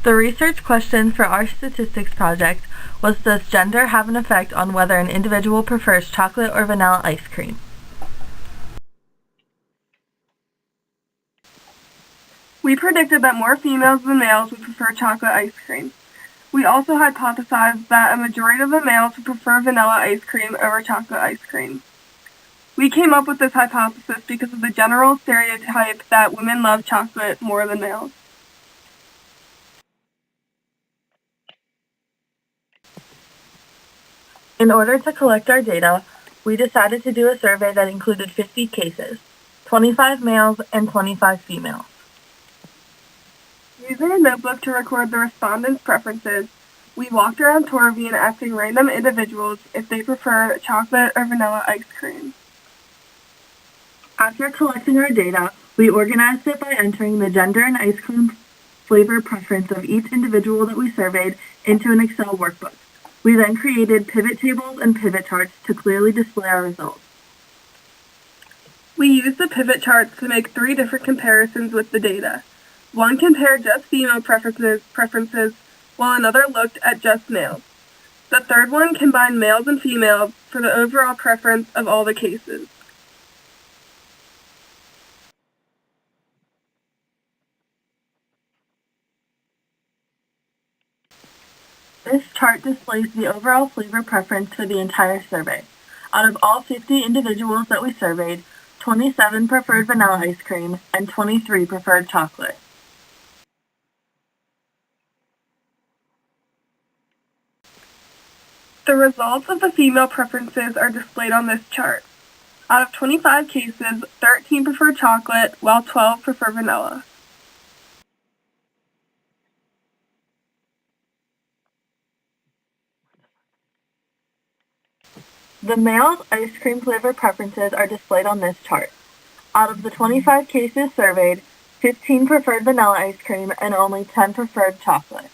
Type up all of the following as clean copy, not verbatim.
The research question for our statistics project was, does gender have an effect on whether an individual prefers chocolate or vanilla ice cream? We predicted that more females than males would prefer chocolate ice cream. We also hypothesized that a majority of the males would prefer vanilla ice cream over chocolate ice cream. We came up with this hypothesis because of the general stereotype that women love chocolate more than males. In order to collect our data, we decided to do a survey that included 50 cases, 25 males and 25 females. Using a notebook to record the respondents' preferences, we walked around Torrevian asking random individuals if they prefer chocolate or vanilla ice cream. After collecting our data, we organized it by entering the gender and ice cream flavor preference of each individual that we surveyed into an Excel workbook. We then created pivot tables and pivot charts to clearly display our results. We used the pivot charts to make 3 different comparisons with the data. One compared just female preferences, while another looked at just males. The third one combined males and females for the overall preference of all the cases. This chart displays the overall flavor preference for the entire survey. Out of all 50 individuals that we surveyed, 27 preferred vanilla ice cream and 23 preferred chocolate. The results of the female preferences are displayed on this chart. Out of 25 cases, 13 prefer chocolate, while 12 prefer vanilla. The male ice cream flavor preferences are displayed on this chart. Out of the 25 cases surveyed, 15 preferred vanilla ice cream and only 10 preferred chocolate.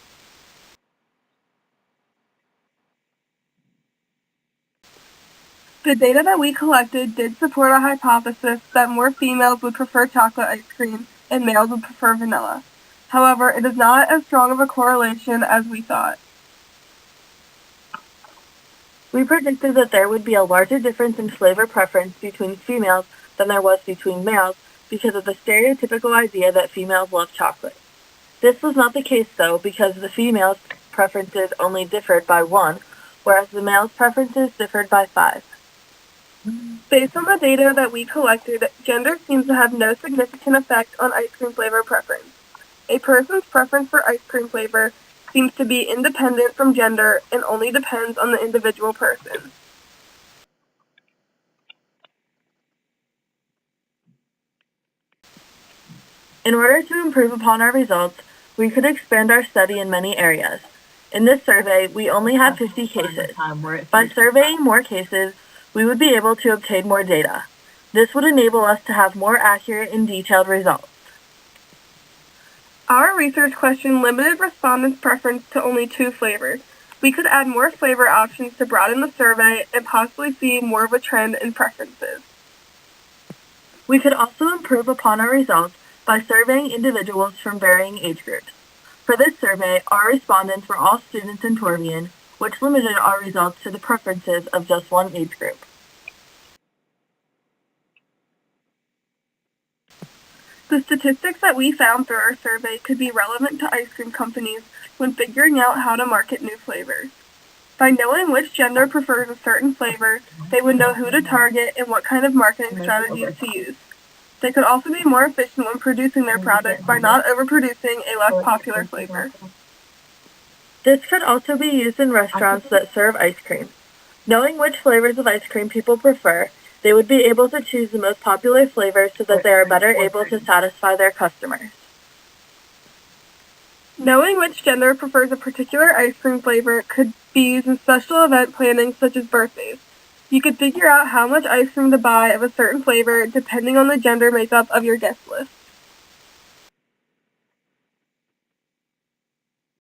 The data that we collected did support our hypothesis that more females would prefer chocolate ice cream and males would prefer vanilla. However, it is not as strong of a correlation as we thought. We predicted that there would be a larger difference in flavor preference between females than there was between males because of the stereotypical idea that females love chocolate. This was not the case though, because the females' preferences only differed by 1, whereas the males' preferences differed by 5. Based on the data that we collected, gender seems to have no significant effect on ice cream flavor preference. A person's preference for ice cream flavor seems to be independent from gender and only depends on the individual person. In order to improve upon our results, we could expand our study in many areas. In this survey, we only had 50 cases. By surveying more cases, we would be able to obtain more data. This would enable us to have more accurate and detailed results. Our research question limited respondents' preference to only 2 flavors. We could add more flavor options to broaden the survey and possibly see more of a trend in preferences. We could also improve upon our results by surveying individuals from varying age groups. For this survey, our respondents were all students in Torrevian, which limited our results to the preferences of just one age group. The statistics that we found through our survey could be relevant to ice cream companies when figuring out how to market new flavors. By knowing which gender prefers a certain flavor, they would know who to target and what kind of marketing strategies to use. They could also be more efficient when producing their product by not overproducing a less popular flavor. This could also be used in restaurants that serve ice cream. Knowing which flavors of ice cream people prefer, they would be able to choose the most popular flavors so that they are better able to satisfy their customers. Knowing which gender prefers a particular ice cream flavor could be used in special event planning such as birthdays. You could figure out how much ice cream to buy of a certain flavor depending on the gender makeup of your guest list.